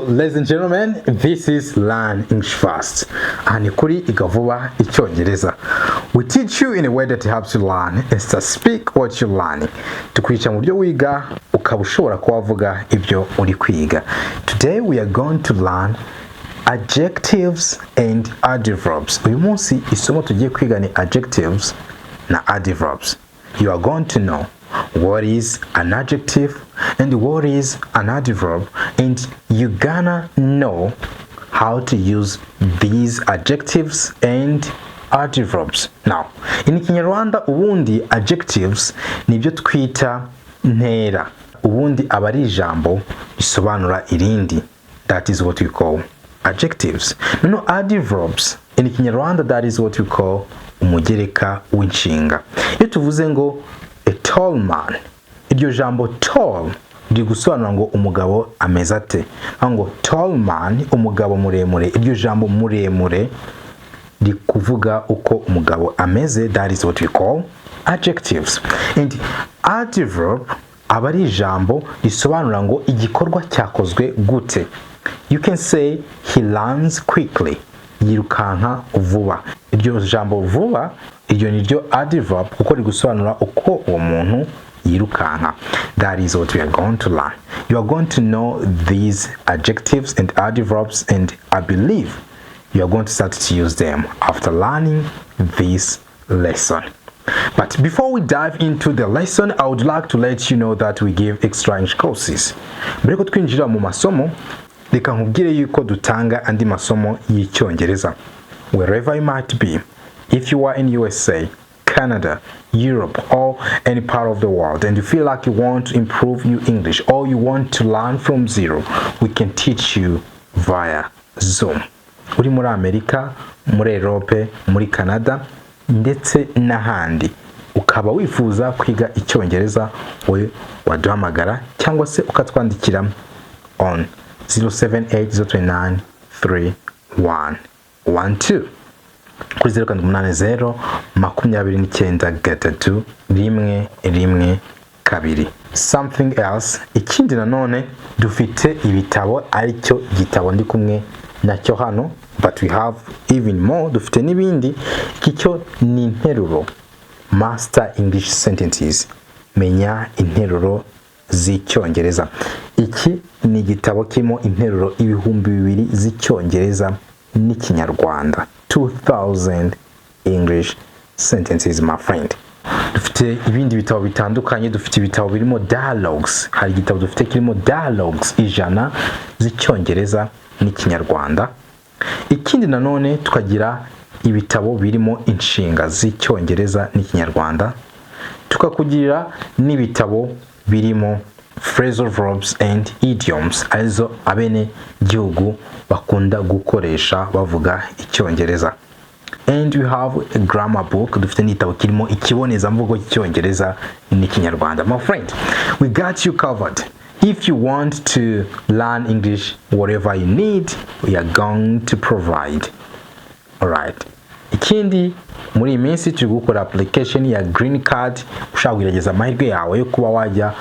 ladies and gentlemen, this is Learn English Fast. And kuri Vuba, Icyongereza. We teach you in a way that helps you learn and to speak what you're learning. Tukwigisha mu buryo wiga ukaba ushobora kuvuga ibyo uri kwiga. Today we are going to learn adjectives and adverbs. Uyu munsi isomo tugiye kwiga ni adjectives na adverbs. You are going to know what is an adjective and what is an adverb, and you're gonna know how to use these adjectives and adverbs. Now, in Kinyarwanda ubundi adjectives nibyo twita ntera. Ubundi aba ari ijambo risobanura irindi. That is what we call adjectives. No, adverbs in Kinyarwanda, that is what we call umugereka w'inshinga. Iyo tuvuze ngo a tall man, iryo jambo tall rigusobanura ngo umugabo ameze ate. Ngo tall man, umugabo muremure. Iryo jambo muremure rikuvuga uko umugabo ameze. That is what we call adjectives. And adverb aba ari ijambo risobanura ngo igikorwa cyakozwe gute. You can say he runs quickly, yirukanka vuba. Iryo jambo vuba, iryo niryo adverb kuko rigusobanura uko uwo muntu yirukanka. That is what we are going to learn. You are going to know these adjectives and adverbs, and I believe you are going to start to use them after learning this lesson. But before we dive into the lesson, I would like to let you know that we give extra English courses. Mbere ko twinjira mu masomo, reka nkubwire yuko dutanga andi masomo y'Icyongereza. Wherever you might be, if you are in USA, Canada, Europe, or any part of the world, and you feel like you want to improve your English or you want to learn from zero, we can teach you via Zoom. Uri muri Amerika, muri Europe, muri Canada, ndetse n'ahandi, ukaba wifuza kwiga Icyongereza, we waduhamagara cyangwa se ukatwandikira on 078 029 3112 kuri 080 29 112. Something else, ikindi nanone dufite ibitabo, aricyo gitabo ndi kumwe nacyo hano, but we have even more. Dufite n'ibindi, kicyo ni interuro, master English sentences, menya interuro z'Icyongereza. Iki ni igitabo kirimo interuro 2000 z'Icyongereza n'Ikinyarwanda, 2000 English sentences, my friend. Dufite ibindi bitabo bitandukanye. Dufite ibitabo birimo dialogues. Hari igitabo dufite kirimo dialogues 100 z'Icyongereza n'Ikinyarwanda. Ikindi nanone tukagira ibitabo birimo inshinga z'Icyongereza n'Ikinyarwanda. Tukakugira n'ibitabo birimo phrasal verbs and idioms, arizo abene gihugu bakunda gukoresha bavuga Icyongereza. And we have a grammar book. Dufite n'igitabo kirimo ikibonezamvugo cy'Icyongereza n'Ikinyarwanda. My friend, we got you covered. If you want to learn English, whatever you need, we are going to provide. Alright. Ikindi, muri iyi minsi turi gukora application ya green card. Ushaka kugerageza amahirwe yawe yo kuba wajya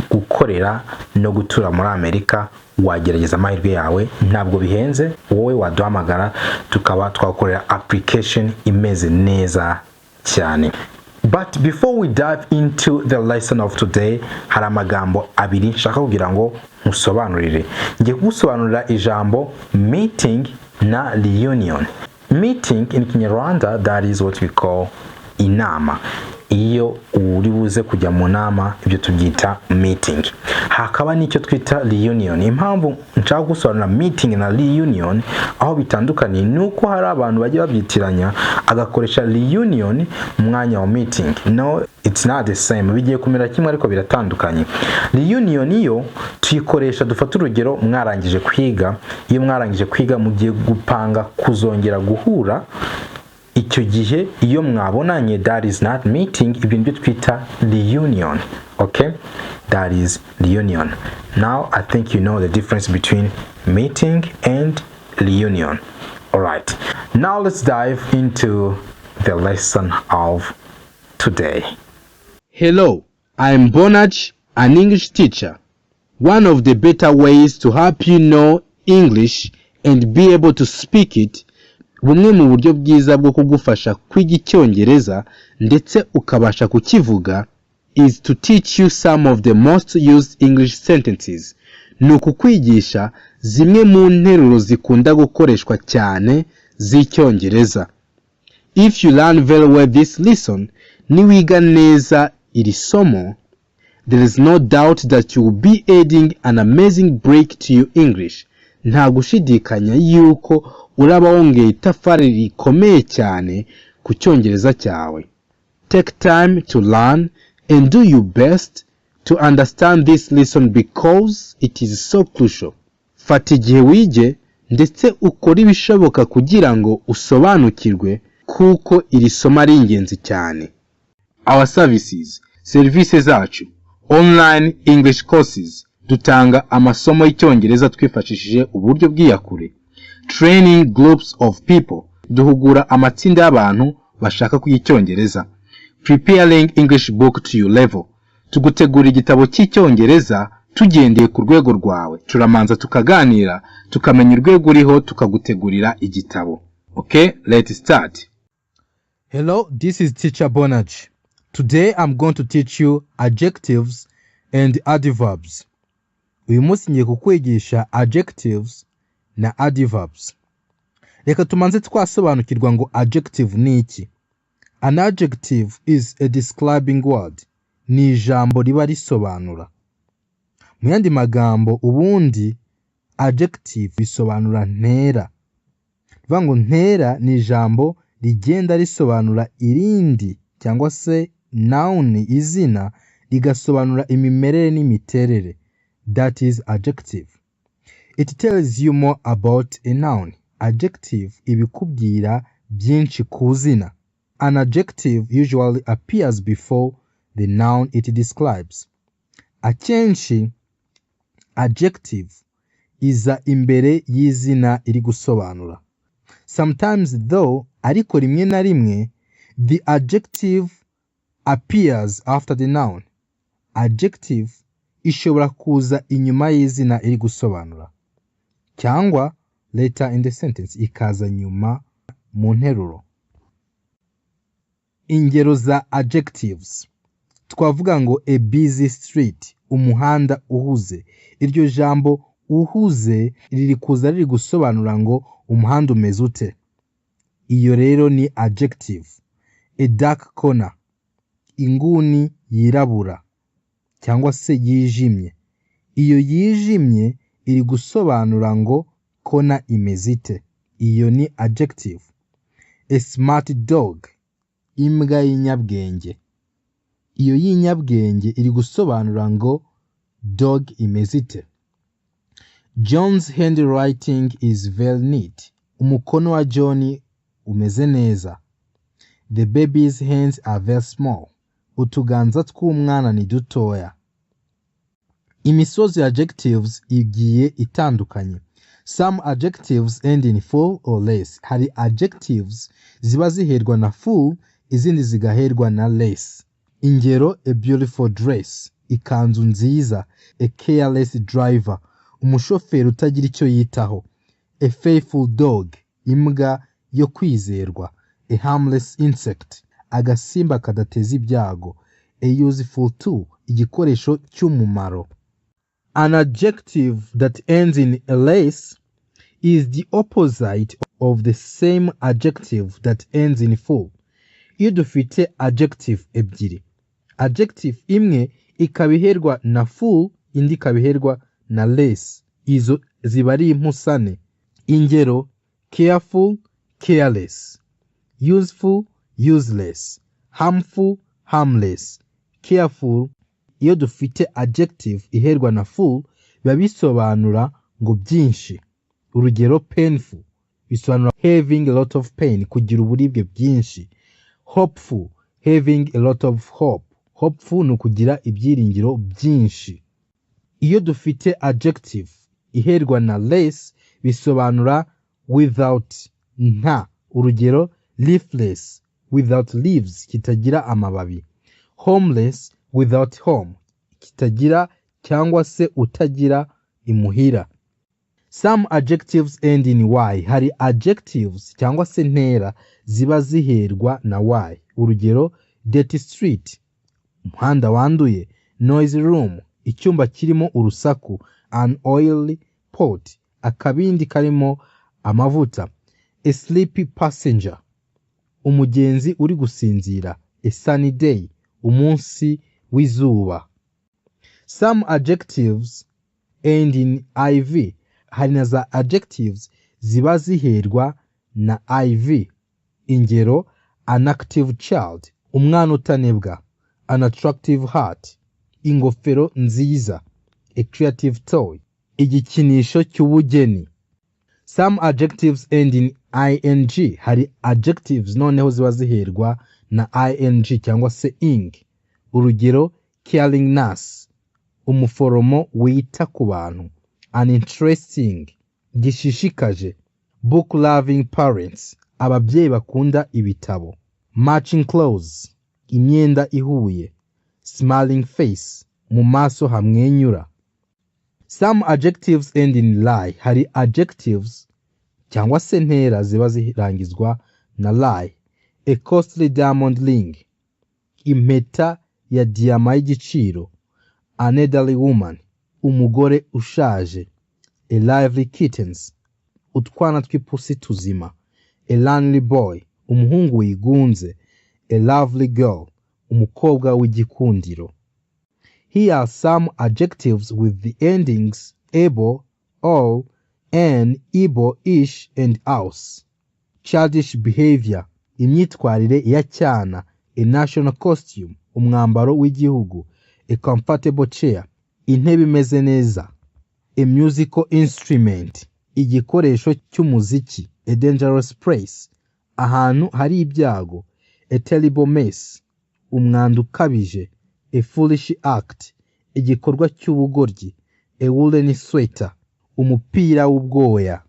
gukorera no gutura muri Amerika. Wagerageza amahirwe yawe, ntabwo bihenze. Wowe waduhamagara tukaba twakorera application imeze neza cyane. But before we dive into the lesson of today, hari amagambo abiri nshaka kugira ngo musobanurire. Ngiye kugusobanurira ijambo meeting na reunion. Meeting in Kinyarwanda, that is what we call inama. Iyo uri buze kujya mu nama, ibyo tubyita meeting. Hakaba n'icyo twita reunion. Impamvu nshaka gusobanura meeting na reunion aho bitandukanye nuko hari abantu bajya babyitiranya agakoresha reunion mu mwanya wa meeting. No, it's not the same. Bigiye kumera kimwe ariko biratandukanye. Reunion iyo tuyikoresha, dufata urugero mwarangije kwiga. Iyo mwarangije kwiga mugiye gupanga kuzongera guhura, icyo gihe iyo mwabonanye, that is not meeting, ibyo nibyo twita reunion. Okay, that is reunion. Now I think you know the difference between meeting and reunion. Alright, now let's dive into the lesson of today. Hello, I'm Bonach, an English teacher. One of the better ways to help you know English and be able to speak it, bumwe mu buryo bwiza bwo kugufasha kwiga Icyongereza ndetse ukabasha kukivuga is to teach you some of the most used English sentences. Ni ukukwigisha zimwe mu nteruro zikunda gukoreshwa cyane z'Icyongereza. If you learn very well this lesson, niwiga neza iri somo, there is no doubt that you will be adding an amazing break to your English. Nta gushidikanya yuko uraba wongeye itafari rikomeye cyane ku Cyongereza cyawe. Take time to learn and do your best to understand this lesson because it is so crucial. Fata igihe wige ndetse ukore ibishoboka kugira ngo usobanukirwe kuko iri somo ari ingenzi cyane. Our services, serivisi zacu, online English courses, dutanga amasomo y'Icyongereza twifashishije uburyo bw'iyakure. Training groups of people, duhugura amatsinda y'abantu bashaka kwiga Icyongereza. Preparing English book to your level, tugutegura igitabo cy'Icyongereza tugendeye ku rwego rwawe. Turamanza tukaganira tukamenya urwego uriho tukagutegurira igitabo. Okay, let's start. Hello, this is teacher Boanergek. Today I'm going to teach you adjectives and adverbs. Uyu munsi ngiye kukwigisha adjectives na adverbs. Reka tumanze twasobanukirwa ngo adjective ni iki. An adjective is a describing word. Ni ijambo riba risobanura. Mu yandi magambo ubundi adjective bisobanura ntera. Bivuga ngo ntera ni ijambo rigenda risobanura irindi cyangwa se noun izina rigasobanura imimerere n'imiterere. That is adjective. It tells you more about a noun. Adjective ibikubwira byinshi ku zina. An adjective usually appears before the noun it describes. Akenshi adjective iza imbere y'izina iri gusobanura. Sometimes though, ariko rimwe na rimwe, the adjective appears after the noun. Adjective ishobora kuza inyuma y'izina iri gusobanura. Cyangwa later in the sentence ikaza nyuma mu nteruro. Ingero za adjectives. Twavuga ngo a busy street, umuhanda uhuze. Iryo jambo uhuze riri kuza riri gusobanura ngo umuhanda umeze ute. Iyo rero ni adjective. A dark corner, inguni yirabura cyangwa se yijimye. Iyo yijimye iri gusobanura ngo kona imeze ite. Iyo ni adjective. A smart dog, imbwa y'inyabwenge. Iyo y'inyabwenge iri gusobanura ngo dog imeze ite. John's handwriting is very neat. Umukono wa John umeze neza. The baby's hands are very small. Utuganza tw'umwana ni dutoya. Imisozi adjectives igiye itandukanye. Some adjectives end in full or less. Hari adjectives ziba ziherwa na full, izindi zigaherwa na less. Ingero, a beautiful dress, ikanzu nziza. A careless driver, umushoferi utagira icyo yitaho. A faithful dog, imbwa yo kwizerwa. A harmless insect, agasimba kadateza ibyago. A useful tool, igikoresho cy'umumaro. An adjective that ends in a less is the opposite of the same adjective that ends in full. Iyo dufite adjective ebyiri, adjective imwe ikabiherwa na full, indi ikabiherwa na less, izo ziba ari impusane. Ingero, careful, careless. Useful, useless. Harmful, harmless. Careful, iyo dufite adjective iherwa na full biba bisobanura ngo byinshi. Urugero, painful bisobanura having a lot of pain, kugira uburibwe bwinshi. Hopeful, having a lot of hope. Hopeful ni ukugira ibyiringiro byinshi. Iyo dufite adjective iherwa na less bisobanura without, nta. Urugero, leafless, without leaves, kitagira amababi. Homeless, without home, kitagira cyangwa se utagira imuhira. Some adjectives end in y. Hari adjectives cyangwa se ntera ziba ziherwa na y. Urugero, dirty street, umuhanda wanduye. Noisy room, icyumba kirimo urusaku. An oily pot, akabindi karimo amavuta. A sleepy passenger, umugenzi uri gusinzira. A sunny day, umunsi w'izuba. Some adjectives end in iv. Hari na za adjectives ziba ziherwa na iv. Ingero, an active child, umwana utanebwa. An attractive heart, ingofero nziza. A creative toy, igikinisho cy'ubugeni. Some adjectives end in ing. Hari adjectives noneho ziba ziherwa na ing cyangwa se ing. Urugero, caring nurse, umuforomo wita ku bantu. An interesting, gishishikaje. Book loving parents, ababyeyi bakunda ibitabo. Matching clothes, imyenda ihuye. Smiling face, mu maso hamwenyura. Some adjectives end in lie. Hari adjectives cyangwa se ntera ziba zirangizwa na lie. A costly diamond ring, impeta ya diyama y'igiciro. An elderly woman, umugore ushaje. A lively kittens, utwana tw'ipusi tuzima. A lonely boy, umuhungu wigunze. A lovely girl, umukobwa w'igikundiro. Here are some adjectives with the endings able, all, an, ibo, ish, and aus. Childish behavior, imyitwarire ya cyana. A national costume, umwambaro w'igihugu. A comfortable chair, intebe imeze neza. A musical instrument, igikoresho cy'umuziki. A dangerous place, ahantu hari ibyago. A terrible mess, umwanda ukabije. A foolish act, igikorwa cy'ubugoryi. A woolen sweater, umupira w'ubwoya.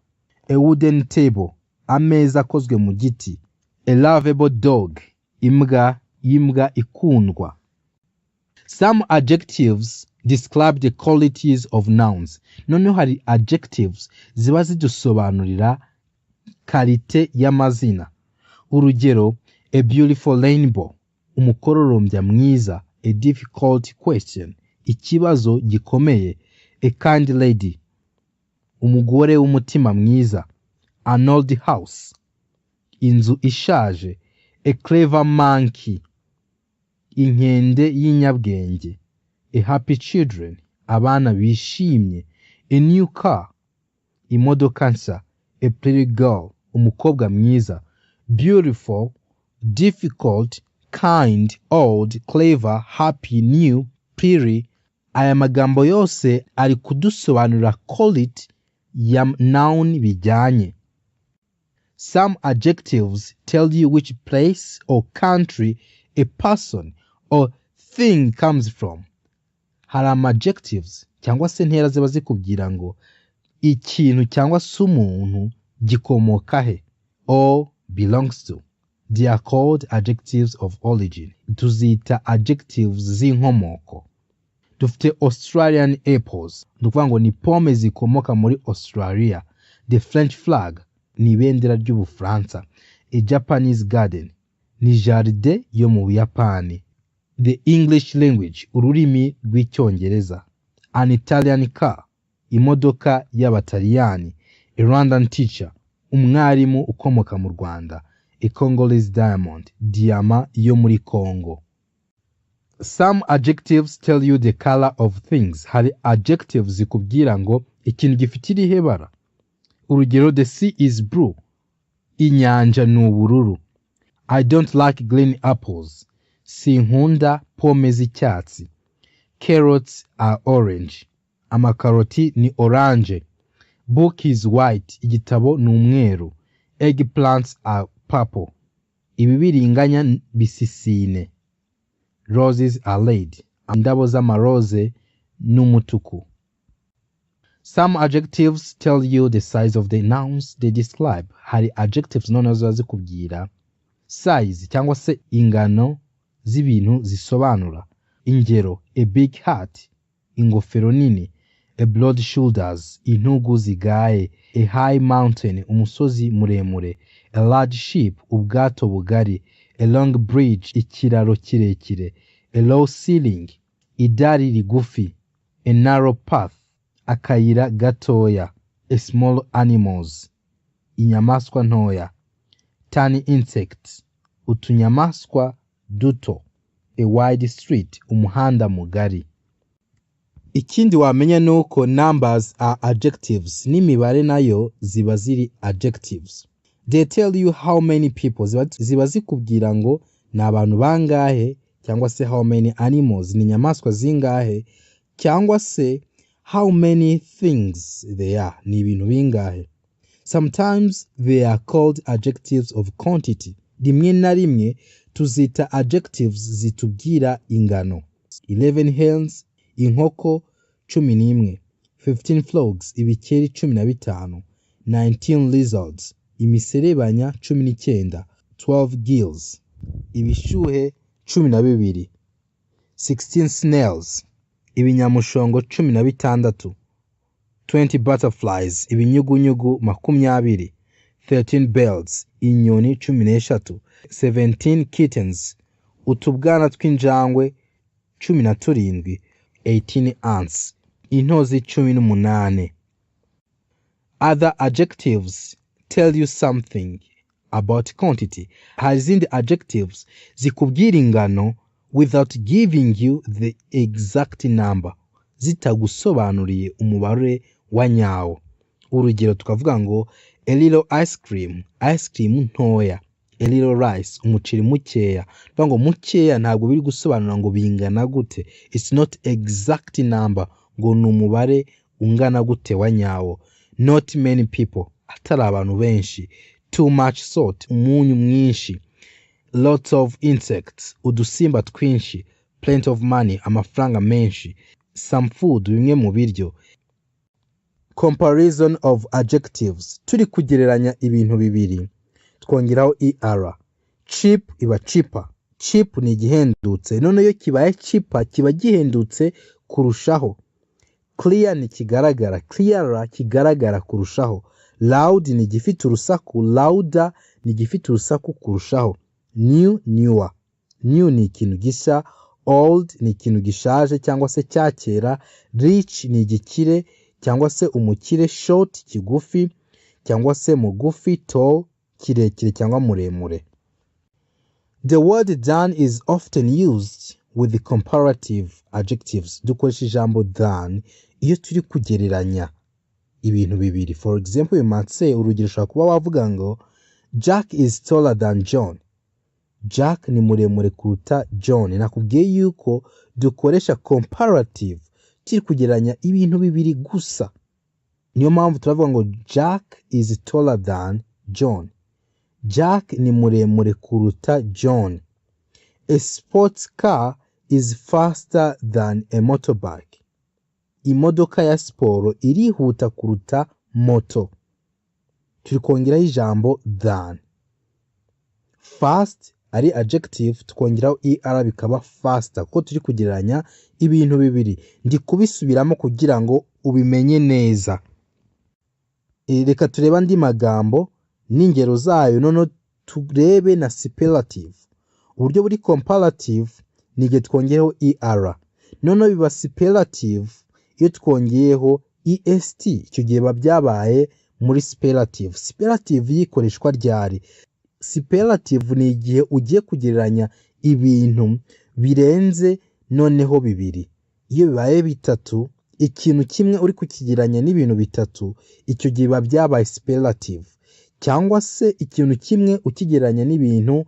A wooden table, ameza akozwe mu giti. A lovable dog, imbwa ikundwa. Some adjectives describe the qualities of nouns. Noneho hari adjectives ziba zidusobanurira karite y'amazina. Urugero, a beautiful rainbow, umukororombya mwiza. A difficult question, ikibazo gikomeye. A kind lady, umugore w'umutima mwiza. An old house, inzu ishaje. A clever monkey, inkende y'inyabwenge. A happy children, abana bishimye. A new car, imodoka nshya. A pretty girl, umukobwa mwiza. Beautiful, difficult, kind, old, clever, happy, new, pretty. Aya magambo yose ari kudusobanurira quality ya noun bijyanye. Some adjectives tell you which place or country a person or thing comes from. Hari adjectives cyangwa se ntera ziba zikubwira ngo ikintu cyangwa se umuntu gikomoka he or belongs to. They are called adjectives of origin. Tuzita adjectives z'inkomoko. Dufite Australian apples, nukuvuga ngo ni pome zikomoka muri Australia. The French flag, ni ibendera ry'Ubufaransa. A Japanese garden, ni jaride yo mu Buyapani. The English language, ururimi rw'Icyongereza. An Italian car, imodoka y'Abataliyani. A Rwandan teacher, umwarimu ukomoka mu Rwanda. A Congolese diamond, diyama yo muri Congo. Some adjectives tell you the color of things. Hari adjectives zikubwira ngo ikintu gifite irihe bara. Urugero, the sea is blue, inyanja ni ubururu. I don't like green apples, sinkunda pome z'icyatsi. Carrots are orange, amakaroti ni orange. Book is white, igitabo ni umweru. Eggplants are purple, ibibiringanya bisisine. Roses are red, indabo z'amaroze n'umutuku. Some adjectives tell you the size of the nouns they describe. Hari adjectives noneho ziba zikubwira size cyangwa se ingano z'ibintu zisobanura. Ingero, a big hat, ingofero nini. a broad shoulders, intugu zigaye, a high mountain, umusozi muremure, a large ship, ubwato bugari, a long bridge, ikiraro kirekire, a low ceiling, idari rigufi, a narrow path, akayira gatoya, a small animals, inyamaswa ntoya, tiny insects, utunyamaswa duto, a wide street, umuhanda mugari. Ikindi wamenya nuko numbers are adjectives, n'imibare nayo ziba ziri adjectives. They tell you how many people, ziba zikubwira ngo ni abantu bangahe, cyangwa se how many animals, ni inyamaswa zingahe, cyangwa se how many things they are, ni ibintu bingahe. Sometimes they are called adjectives of quantity. Rimwe na rimwe tuzita adjectives zitubwira ingano. 11 hens, inkoko 11, 15 frogs, ibikeri 15, 19 lizards, imiserebanya 19, 12 gills, ibishuhe 12, 16 snails, ibinyamushongo 16, 20 butterflies, ibinyugunyugu 20, 13 birds, inyoni 13, 17 kittens, utubwana tw'injangwe 17, 18 ants, intozi 18. Other adjectives tell you something about quantity. Hari izindi adjectives zikubwira ingano without giving you the exact number, zitagusobanuriye umubare wa nyawo. Urugero tukavuga ngo a little ice cream ntoya, a little rice, umuceri mukeya. Tuvuga ngo mukeya ntabwo biri gusobanura ngo bingana gute, it's not exact number, ngo ni umubare ungana gute wa nyawo. Not many people, atari abantu benshi. Too much salt, umunyu mwinshi. Lots of insects, udusimba twinshi. Plenty of money, amafaranga menshi. Some food, bimwe mu biryo. Comparison of adjectives, turi kugereranya ibintu bibiri twongeraho er. Cheap iba cheaper, cheap ni igihendutse, none iyo kibaye cheaper kiba gihendutse kurushaho. Clear ni kigaragara, clearer kigaragara kurushaho. Loud ni gifite urusaku, louder ni gifite urusaku kurushaho. New, newer, new ni ikintu gishya, old ni ikintu gishaje cyangwa se cyakera, rich ni igikire cyangwa se umukire, short kigufi cyangwa se mugufi, tall kirekire cyangwa muremure. The word than is often used with the comparative adjectives. Dukoresha ijambo than iyo turi kugereranya ibintu bibiri. For example, you might say, urugero ushobora kuba wavuga ngo Jack is taller than John. Jack ni muremure kuruta John. Nakubwiye yuko dukoresha comparative turi kugereranya ibintu bibiri gusa. Niyo mpamvu turavuga ngo Jack is taller than John. Jack ni muremure kuruta John. A sports car is faster than a motorbike. Imodoka ya siporo irihuta kuruta moto. Turi kongeraho ijambo than. Fast ari adjective, tukongeraho er bikaba faster, kuko turi kugereranya ibintu bibiri. Ndi kubisubiramo kugira ngo ubimenye neza. Reka turebe andi magambo n'ingero zayo, none turebe na superlative. Uburyo buri comparative ni igihe twongeyeho er. None biba superlative iyo twongeyeho est, icyo gihe biba byabaye muri superlative. Superlative yikoreshwa ryari? Superlative ni igihe ugiye kugereranya ibintu birenze noneho bibiri. Iyo bibaye bitatu, ikintu kimwe uri kukigereranya n'ibintu bitatu, icyo gihe biba byabaye superlative. Cyangwa se ikintu kimwe ukigereranya n'ibintu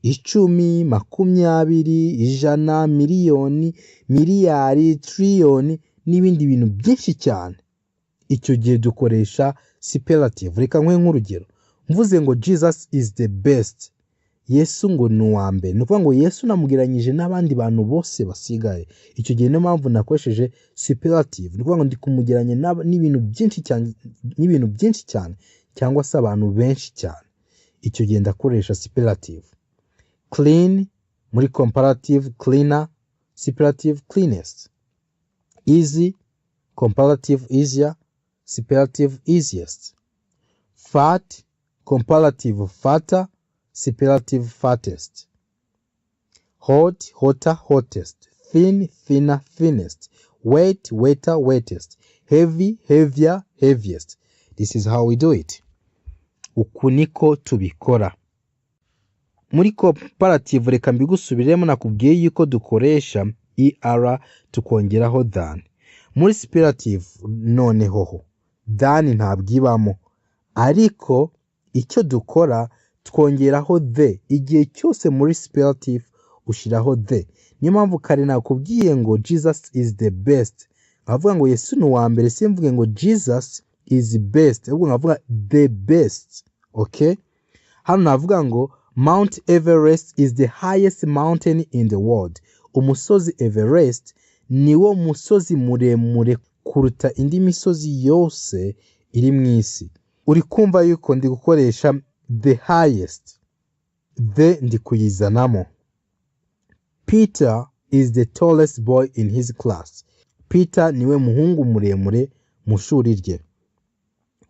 10, 20, 100, miliyoni, miliyari, trillion n'ibindi bintu byinshi cyane, icyo gihe dukoresha superlative. Reka nkwe nk'urugero, mvuze ngo Jesus is the best, Yesu ngo ni uwa mbere, ni ukuvuga ngo Yesu namugereranyije n'abandi bantu bose basigaye. Icyo gihe niyo mpamvu nakoresheje superlative, ni ukuvuga ngo ndi kumugereranya n'ibintu byinshi cyane cyangwa se abantu benshi cyane. Icyo gihe ndakoresha superlative. Clean muri comparative, cleaner, superlative cleanest. Easy comparative easier, superlative easiest. Fat, comparative fatter, superlative fattest. Hot, hotter, hottest. Thin, thinner, thinnest. Wet, wetter, wettest. Heavy, heavier, heaviest. This is how we do it. Uku niko tubikora. Muri comparative reka mbigusubiremo, nakubwiye yuko dukoresha er tukongeraho than. Muri superlative noneho than ntabwo ibamo, ariko icyo dukora twongeraho the. Igihe cyose muri superlative ushiraho the. Niyo mpamvu kare nakubwiye ngo Jesus is the best, nkavuga ngo Yesu ni uwa mbere, simvuge ngo Jesus is best, ahubwo nkavuga the best. Okay, hano navuga ngo Mount Everest is the highest mountain in the world. Umusozi Everest niwo musozi muremure kuruta indi misozi yose iri mu isi. Uri kumva yuko ndi gukoresha the highest, the ndi kuyizanamo. Peter is the tallest boy in his class. Peter niwe muhungu muremure mu shuri rye.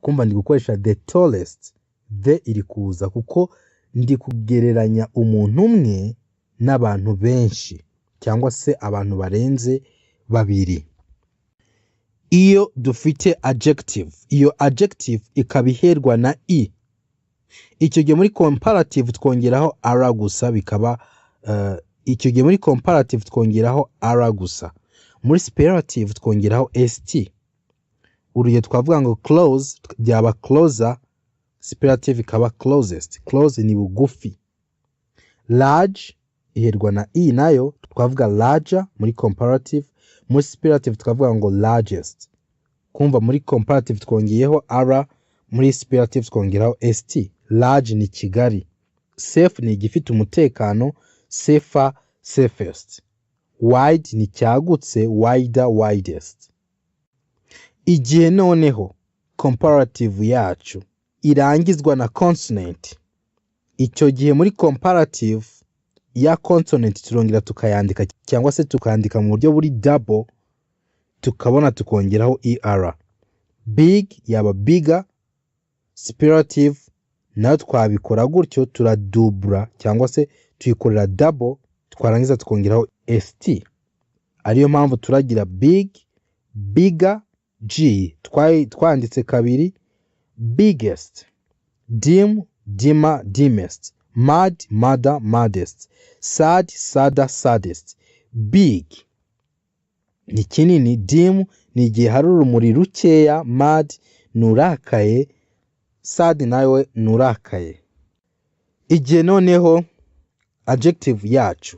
Kumva ndi gukoresha the tallest, the iri kuza kuko ndi kugereranya umuntu umwe n'abantu benshi cyangwa se abantu barenze babiri. Iyo dufite adjective, iyo adjective ikabiherwa na i, icyo gihe muri comparative twongeraho ara gusa, bikaba icyo gihe muri comparative twongeraho ara gusa. Muri superlative twongeraho st. Urugero twavuga ngo close byaba closer, superlative ikaba closest. Close ni bugufi. Large iherwa na i, nayo twavuga larger muri comparative. Muri superlative twavuga ngo largest. Kumva muri comparative twongeyeho ara, muri superlative twongeraho st. Large ni kigari. Safe ni igifite umutekano, safer, safest. Wide ni cyagutse, wider, widest. Igihe noneho comparative yacu irangizwa na consonant, icyo gihe muri comparative ya consonant turongera tukayandika cyangwa se tukandika mu buryo buri double, tukabona tukongeraho er. Big yaba bigger. Superlative nayo twabikora gutyo, turadubura cyangwa se tuyikorera double, twarangiza tukongeraho st. Ariyo mpamvu turagira big, bigger, g twanditse kabiri, biggest, dim, dimmer, dimmest, mad, madder, maddest, sad, sadder, saddest. Big ni kinini, dim ni igihe hari urumuri rukeya, mad nurakaye, sad nawe nurakaye. Igihe noneho adjective yacu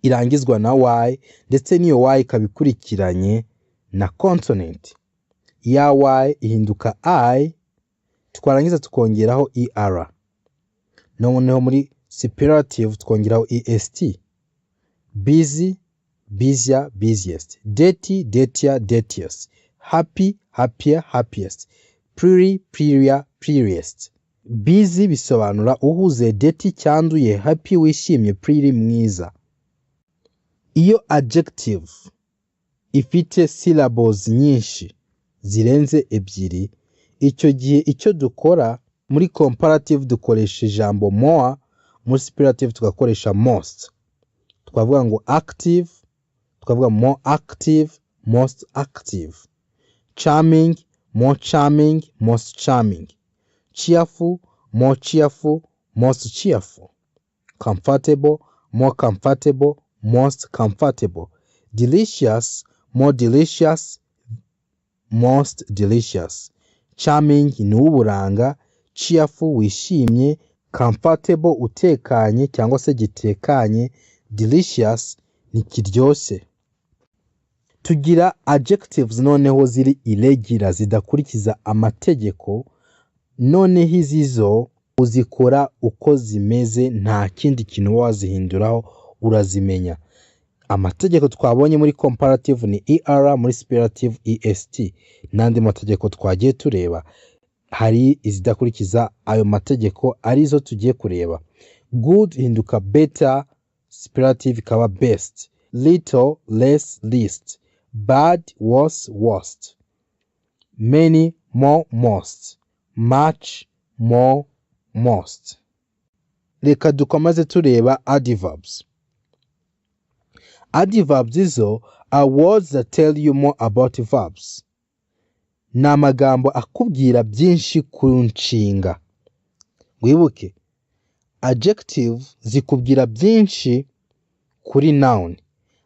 irangizwa na y, ndetse niyo y ikabikurikiranye na consonant, ya y ihinduka i, twarangiza tukongeraho er. Noneho muri superlative twongeraho est. Busy, busier, busiest. Dirty, dirtier, dirtiest. Happy, happier, happiest. Pretty, prettier, prettiest. Busy bisobanura uhuze, dirty cyanduye, happy wishimye, pretty mwiza. Iyo adjective ifite syllables nyinshi zirenze ebyiri, icyo gihe icyo dukora muri comparative dukoresha ijambo more, muri superlative tugakoresha most. Twavuga ngo active, twavuga more active, most active. Charming, more charming, most charming. Cheerful, more cheerful, most cheerful. Comfortable, more comfortable, most comfortable. Delicious, more delicious, most delicious. Charming ni uburanga, cheerful wishimye, comfortable utekanye cyangwa se gitekanye, delicious ni kiryoshye. Tugira adjectives noneho ziri irregular, zidakurikiza amategeko, noneho izizo uzikora uko zimeze, nta kindi kintu wazihinduraho, urazimenya. Amategeko twabonye muri comparative ni er, muri superlative est. N'andi mategeko twagiye tureba, hari izidakurikiza ayo mategeko arizo tugiye kureba. Good hinduka better, superlative ikaba best. Little, less, least. bad, worse, worst, many, more, most, much, more, most. Reka dukomeze tureba adverbs. Adverbs izo are words that tell you more about verbs. Ni amagambo akubwira byinshi ku nshinga. Wibuke, adjective zikubwira byinshi kuri noun.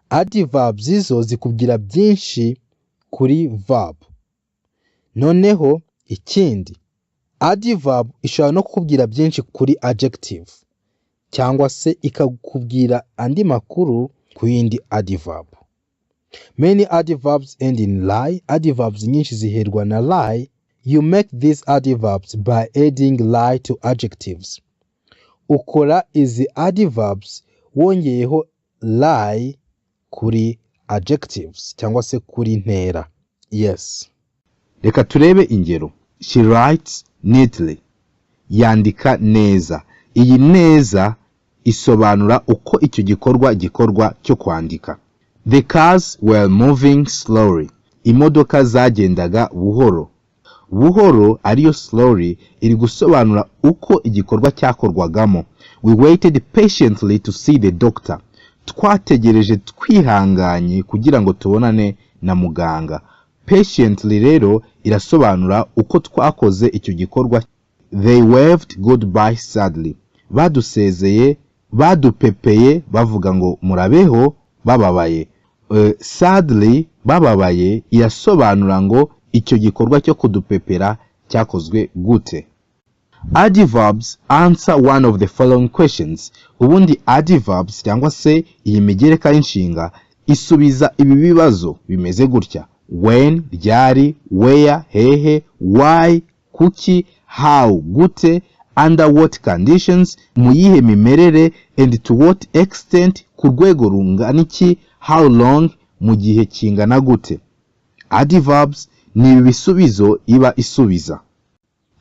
Adverbs izo zikubwira byinshi kuri verb. Noneho ikindi, adverb ishobora no kukubwira byinshi kuri adjective cyangwa se ikakubwira andi makuru ku yindi adverb. Many adverbs end in lie. Adverbs nyinshi ziherwa na lie. You make these adverbs by adding lie to adjectives. Ukora izi adverbs wongeyeho lie kuri adjectives cyangwa se kuri ntera. Yes. Reka turebe ingero. She writes neatly. Yandika neza. Iyi neza isobanura uko icyo gikorwa cyo kwandika. The cars were moving slowly. Imodoka zagendaga buhoro. Buhoro ariyo slowly iri gusobanura uko igikorwa cyakorwagamo. We waited patiently to see the doctor. Twategereje twihanganye kugira ngo tubonane na muganga. Patiently rero irasobanura uko twakoze icyo gikorwa. They waved goodbye sadly. Badusezeye, badupepeye bavuga ngo murabeho bababaye. Sadly bababaye irasobanura ngo icyo gikorwa cyo kudupepera cyakozwe gute. Adverbs answer one of the following questions. Ubundi adverbs cyangwa se iyi migereka y'inshinga isubiza ibi bibazo bimeze gutya: when, ryari, where, hehe, why, kuki, how, gute, under what conditions, mu yihe mimerere, and to what extent, ku rwego rungana iki, how long, mu gihe kingana gute. Adverbs ni ibisubizo iba isubiza.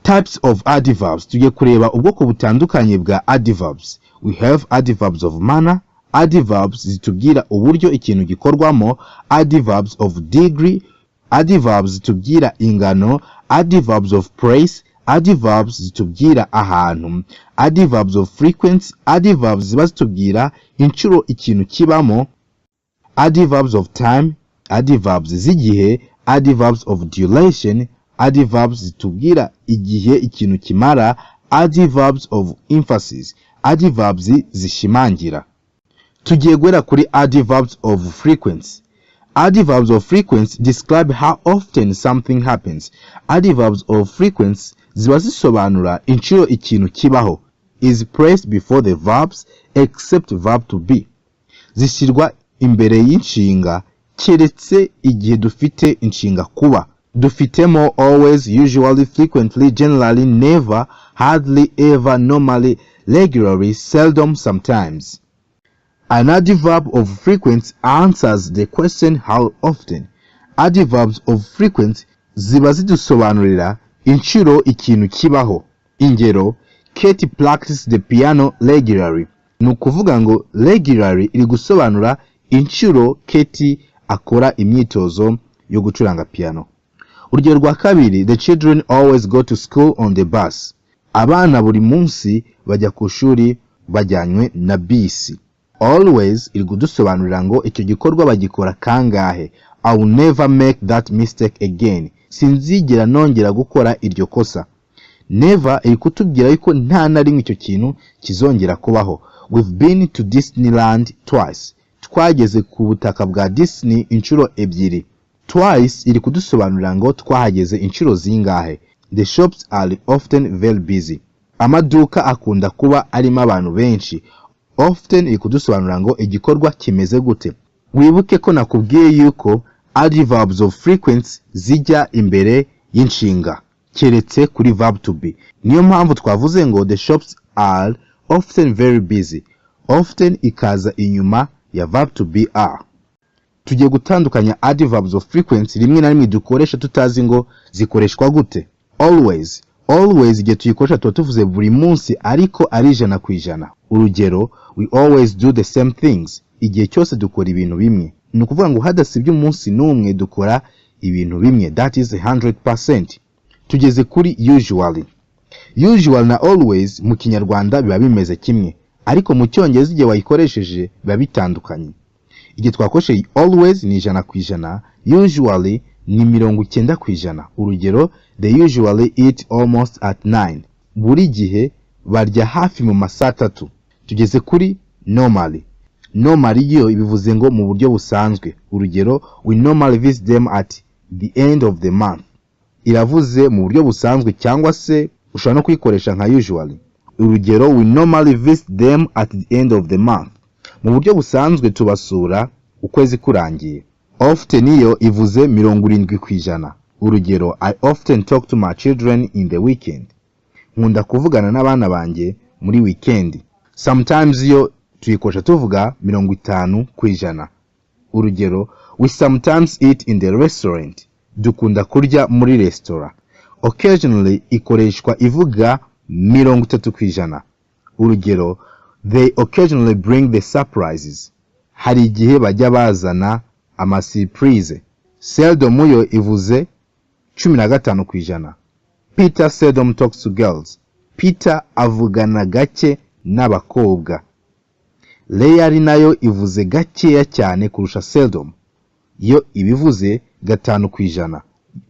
Types of adverbs. Tugiye kureba ubwoko butandukanye bwa adverbs. We have adverbs of manner, adverbs zitubwira uburyo ikintu gikorwamo, adverbs of degree, adverbs zitubwira ingano, adverbs of praise, adverbs zitubwira ahantu, adverbs of frequency, adverbs ziba zitubwira inshuro ikintu kibamo, adverbs of time, adverbs z'igihe, adverbs of duration, adverbs zitubwira igihe ikintu kimara, adverbs of emphasis, adverbs zishimangira. Tugiye guhera kuri adverbs of frequency. Adverbs of frequency describe how often something happens. Adverbs of frequency ziba zisobanura inshuro ikintu kibaho. Is placed before the verbs except verb to be. Zishyirwa imbere y'inshinga keretse igihe dufite inshinga kuba. Dufitemo always, usually, frequently, generally, never, hardly, ever, normally, regularly, seldom, sometimes. An adverb of frequency answers the question how often. Adverbs of frequency ziba zidusobanurira inshuro ikintu kibaho. Ingero: Kate practices the piano regularly. Ni ukuvuga ngo regularly iri gusobanura inshuro Kate akora imyitozo yo gucuranga piano. Urugero rwa kabiri: The children always go to school on the bus. Abana buri munsi bajya ku ishuri bajyanywe na bisi. Always iri kudusobanurira ngo icyo gikorwa bagikora kangahe. I will never make that mistake again. Sinzigera nongera gukora iryo kosa. Never iri kutubwira yuko nta na rimwe icyo kintu kizongera kubaho. We've been to Disneyland twice. Twageze ku butaka bwa Disney inshuro ebyiri. Twice iri kudusobanurira ngo twahageze inshuro zingahe. The shops are often very busy. Amaduka akunda kuba arimo abantu benshi. Often iri kudusobanurira ngo igikorwa kimeze gute. Wibuke ko nakubwiye yuko adverbs of frequency zijya imbere y'inshinga keretse kuri verb to be. Niyo mpamvu twavuze ngo the shops are often very busy. Often ikaza inyuma ya verb to be are. Tugiye gutandukanya adverbs of frequency rimwe na rimwe dukoresha tutazi ngo zikoreshwa gute. Always. Always igihe tuyikoresha tuba tuvuze buri munsi ariko ari 100%. Urugero: we always do the same things. Igihe cyose dukora ibintu bimwe. ni ukuvuga ngo hadasibye umunsi n'umwe dukora ibintu bimwe, that is 100%. Tugeze kuri usually. Usual na always mu kinyarwanda biba bimeze kimwe, ariko mu cyongereza igihe wayikoresheje biba bitandukanye. Igihe twakoresheje always ni 100%, usually ni 90%. Urugero, they usually eat almost at 9. Buri gihe barya hafi mu masaha 3. Tugeze kuri normally. Normally yo ibivuze ngo mu buryo busanzwe. Urugero, we normally visit them at the end of the month. Iravuze mu buryo busanzwe cyangwa se ushobora no kuyikoresha nka usually. Urugero, we normally visit them at the end of the month. Mu buryo busanzwe tubasura ukwezi kurangiye. Often iyo ivuze 70%. Urugero, I often talk to my children in the weekend. Nkunda kuvugana n'abana banjye muri weekend. Sometimes iyo tuyikoresha tuvuga 50%. Urugero, we sometimes eat in the restaurant. Dukunda kurya muri restaurant. Occasionally ikoreshwa ivuga 30%. Urugero, they occasionally bring the surprises. Hari igihe bajya bazana amasurprise. Seldom yo ivuze 15%. Peter seldom talks to girls. Peter avugana gake n'abakobwa. Rarely nayo ivuze gakeya cyane kurusha seldom. Yo ibivuze 5%.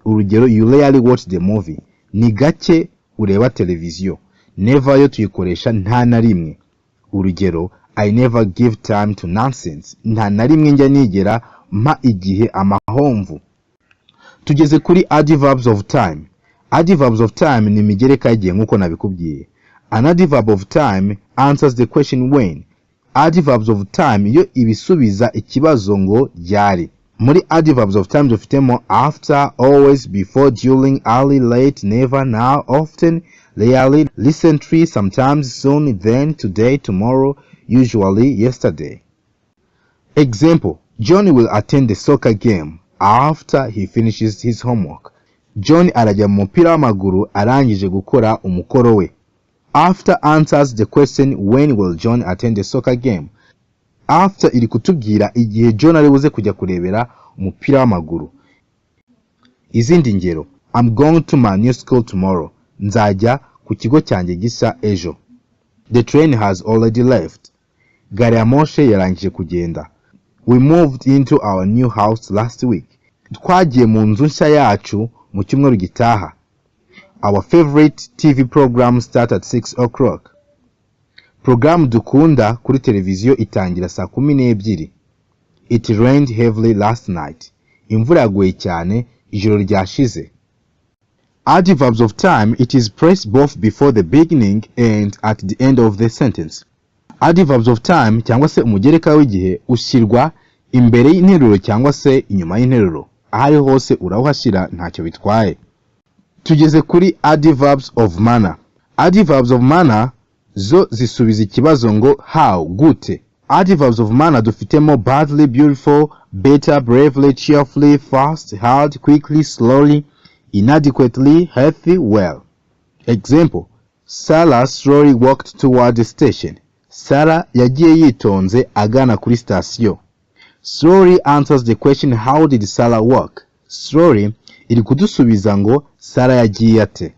Urugero, you rarely watch the movie. Ni gake ureba televiziyo. Never yo tuyikoresha nta na rimwe. Urugero, I never give time to nonsense. Nta na rimwe njya nigera mpa igihe amahomvu. Tugeze kuri adverbs of time. Adverbs of time ni imigereka y'igihe nk'uko nabikubwiye. An adverb of time answers the question when. Adverbs of time yo ibisubiza ikibazo ngo ryari. Muri adverbs of time dufitemo after, always, before, during, early, late, never, now, often, rarely, recently, sometimes, soon, then, today, tomorrow, usually, yesterday. Example, John will attend the soccer game after he finishes his homework. John arajya mu mupira w'amaguru arangije gukora umukoro we. After answers the question when will John attend the soccer game. After iri kutubwira igihe John ari buze kujya kurebera umupira w'amaguru. Izindi ngero, I'm going to my new school tomorrow. Nzajya ku kigo cyanjye gisa ejo. The train has already left. Gari ya moshe yarangije kugenda. We moved into our new house last week. Twagiye mu nzu nshya yacu mu cyumweru gitaha. Our favorite TV program start at 6 o'clock. Program dukunda kuri televiziyo itangira saa 12. It rained heavily last night. Imvura yaguye cyane ijoro ryashize. Adverbs of time, it is placed both before the beginning and at the end of the sentence. Adverbs of time cyangwa se umugereka w'igihe ushyirwa imbere y'interuro cyangwa se inyuma y'interuro. Ahari hose urawuhashyira ntacyo bitwaye. Tugeze kuri adverbs of manner. Adverbs of manner zo zisubiza ikibazo ngo how, gute. Adverbs of manner dufitemo badly, beautiful, better, bravely, cheerfully, fast, hard, quickly, slowly, inadequately, healthy, well. Example, Sarah slowly walked toward the station. Sarah yagiye yitonze agana kuri sitasiyo. Slowly answers the question how did Sarah walk. Slowly iri kudusubiza ngo Sarah yagiye ate.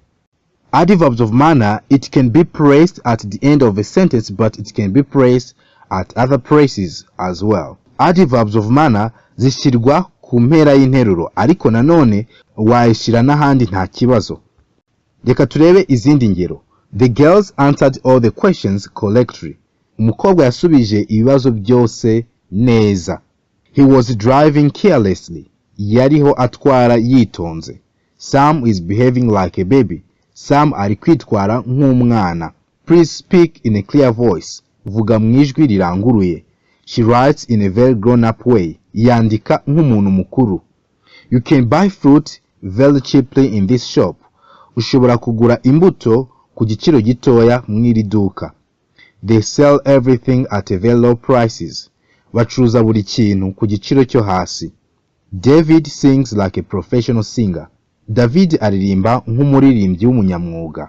Adverbs of manner, it can be placed at the end of a sentence but it can be placed at other places as well. Adverbs of manner zishyirwa ku mpera y'interuro ariko nanone wayishyira n'ahandi nta kibazo. Reka turebe izindi ngero. The girls answered all the questions correctly. Umukobwa yasubije ibibazo byose neza. He was driving carelessly. Yariho atwara yitonze. Sam is behaving like a baby. Sam ari kwitwara nk'umwana. Please speak in a clear voice. Vuga mu ijwi riranguruye. She writes in a very grown-up way. Yandika nk'umuntu mukuru. You can buy fruit very cheaply in this shop. Ushobora kugura imbuto ku giciro gitoya mw'iri duka. They sell everything at a very low prices. Bacuruza buri kintu ku giciro cyo hasi. David sings like a professional singer. David aririmba nk'umuririmbyi w'umunyamwuga.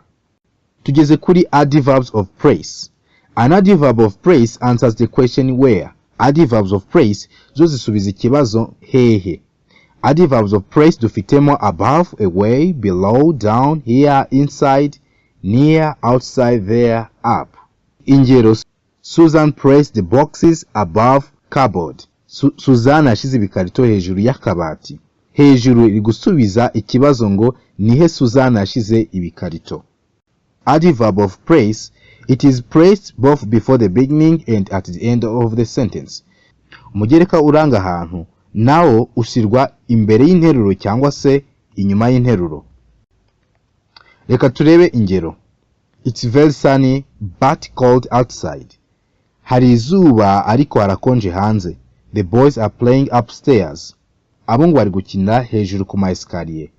Tugeze kuri adverbs of praise. An adverb of praise answers the question where. adverbs of praise zo zisubiza ikibazo hehe. Adverbs of praise dufitemo above, away, below, down, here, inside, near, outside, there, up. Ingero: Susan placed the boxes above cupboard. Susan yashyize ibikarito hejuru y'akabati. Hejuru iri gusubiza ikibazo ngo nihe Susan yashyize ibikarito. Adverb of praise: it is praised both before the beginning and at the end of the sentence. Umugereka uranga ahantu nawo ushyirwa imbere y'interuro cyangwa se inyuma y'interuro. Reka turebe ingero. It's very sunny but cold outside. Hari izuba ariko harakonje hanze. The boys are playing upstairs. Abungu bari gukinira hejuru ku maesikariye.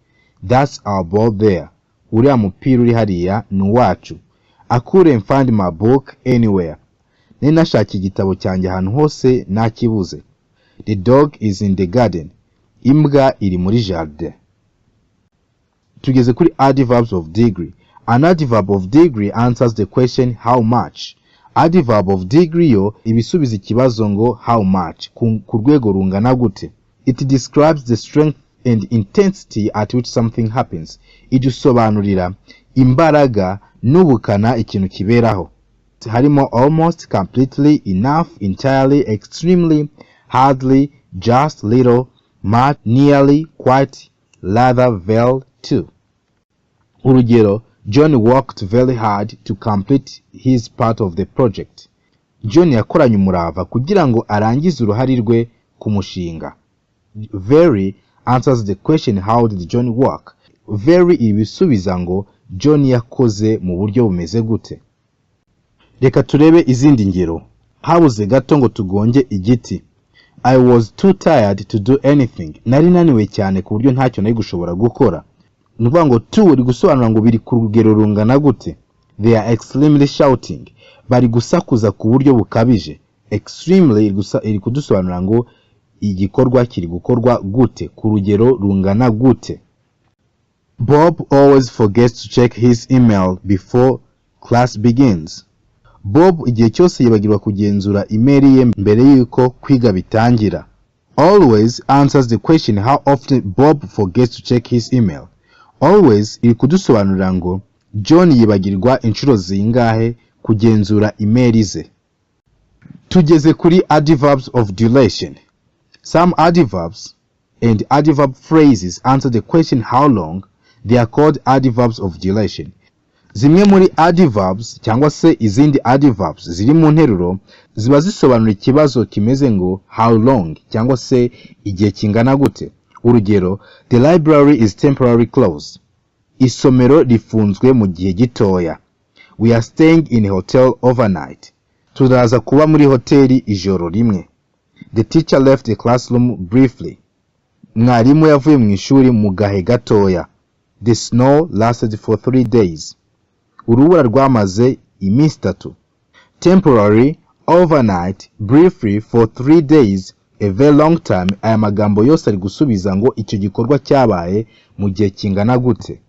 That's our ball there. Uriya mupira uri hariya ni uwacu. I couldn't find my book anywhere. Nari nashaka igitabo cyanjye ahantu hose nakibuze. The dog is in the garden. Imbwa iri muri jardin. Tugeze kuri adverbs of degree. An adverb of degree answers the question how much. Adverb of degree yo ibisubiza ikibazo ngo how much, ku rwego rungana gute. It describes the strength and intensity at which something happens. Idusobanurira imbaraga n'ubukana ikintu kiberaho. Harimo almost, completely, enough, entirely, extremely, hardly, just, little, much, nearly, quite, rather, well, too. Urugero: John worked very hard to complete his part of the project. John yakoranye umurava kugira ngo arangize uruhari rwe ku mushinga. Very answers the question how did John work. Very ibisubiza ngo John yakoze mu buryo bumeze gute. Reka turebe izindi ngero. Habuze gato ngo tugonge igiti. I was too tired to do anything. Nari naniwe cyane ku buryo ntacyo nari gushobora gukora. Nuvuga ngo to uri gusobanura ngo biri ku rugero rungana gute. They are extremely shouting. Bari gusakuza ku buryo bukabije. Extremely iri kudusobanura ngo igikorwa kiri gukorwa gute, ku rugero rungana gute. Bob always forgets to check his email before class begins. Bob igihe cyose yibagirwa kugenzura email ye mbere yuko kwiga bitangira. Always answers the question how often Bob forgets to check his email. Always iri kudusobanurira ngo John yibagirwa inshuro zingahe kugenzura email ze. Tugeze kuri adverbs of duration. Some adverbs and adverb phrases answer the question how long. They are called adverbs of duration. Zimwe muri adverbs cyangwa se izindi adverbs ziri mu nteruro ziba zisobanura ikibazo kimeze ngo how long cyangwa se igihe kingana gute. Urugero: the library is temporarily closed. Isomero rifunzwe mu gihe gitoya. We are staying in a hotel overnight. Turaza kuba muri hoteli ijoro rimwe. The teacher left the classroom briefly. Mwarimu yavuye mu ishuri mu gahe gatoya. The snow lasted for 3 days. Urubura rwamaze iminsi 3. Temporary, overnight, briefly, for 3 days, a very long time. Aya magambo yose ari gusubiza ngo icyo gikorwa cyabaye mu gihe kingana gute.